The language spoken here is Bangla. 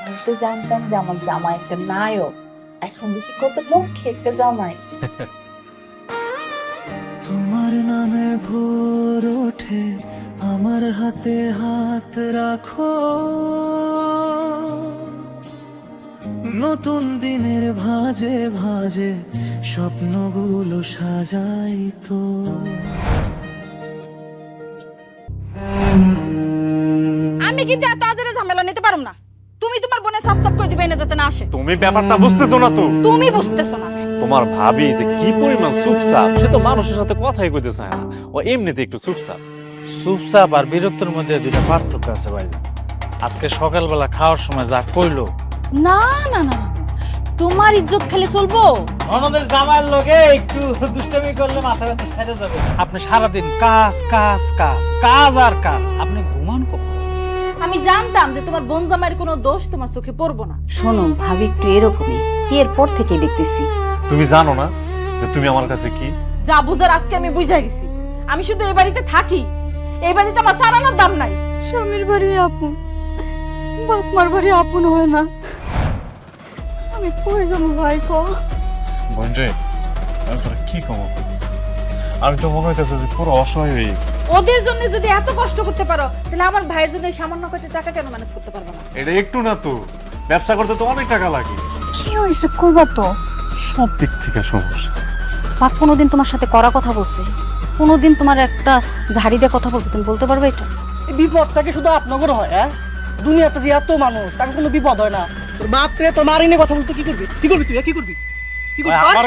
আমি তো জানতাম যে আমার জামাই একটা নায়ক, এখন দেখি কত লক্ষ্যে একটা জামাই। তোমার নামে ভোর ওঠে, আমার হাতে হাত রাখো, নতুন দিনের ভাজে ভাজে স্বপ্নগুলো সাজাই তো। আমি কিন্তু এত আজেরে ঝামেলা নিতে পারুম না। তুমি তোমার বোনে সাফ সাফ করে দিবে না যাতে না আসে। তুমি ব্যাপারটা বুঝতেছো না তো? তুমি বুঝতেছো না। তোমার ভাবি যে কি পরিমাণ চুপচাপ, সে তো মানুষের সাথে কথাই কইতে চায় না, ও এমনিতে একটু চুপচাপ। চুপচাপ আর বিরক্তের মধ্যে দুইটা পার্থক্য আছে ভাইজান। আজকে সকালবেলা খাওয়ার সময় যা কইলো, না না না না, তোমার ইজ্জত খেলে চলবো? ননদের জামাইয়ের লগে একটু দুষ্টামি করলে মাথা ব্যথা সেরে যাবে। আপনি সারাদিন কাজ কাজ কাজ কাজ আর কাজ, আপনি ঘুমান কখন? আমি জানতাম যে তোমার বোন জামাইয়ের কোনো দোষ তোমার চোখে পড়বো না। শোনো, ভাবি একটু এরকমই, বিয়ের পর থেকেই দেখতেছি। তুমি জানো না যে তুমি আমার কাছে কি? যা বুঝার আজকে আমি বুঝা গেছি। আমি শুধু এই বাড়িতে থাকি, এই বাড়িতে আমার সারানোর দাম নাই। স্বামীর বাড়ি আপন, বাপ মার বাড়ি আপন হয় না। আমি কই যাবো ভাই কো? বোন রে, আমি তোর কি কমো, আমি তো মনে হইতেছে যে পুরো অসহায় হয়ে গেছি। ওদের জন্য যদি এত কষ্ট করতে পারো, তাহলে আমার ভাইয়ের জন্য এই সামান্য কয়টা টাকা কেন ম্যানেজ করতে পারবে না? এটা একটু না তো, ব্যবসা করতে তো অনেক টাকা লাগে। কি হয়েছে কইবা তো? সব দিক থেকে সমস্যা। বাপ কোনোদিন তোমার সাথে করা কথা বলছে? কোনোদিন তোমার একটা ঝাড়ি দিয়ে কথা বলছে? তুমি বলতে পারবে এটা? এই বিপদটাকে শুধু আপনাদের হয়? দুনিয়াতে যে এত মানুষ, তাকে কোনো বিপদ হয় না। তোর বাপ রে তোর মারিনে কথা বলতে কি করবি? কি করবি তুই? কি করবি? কি করবি? আমার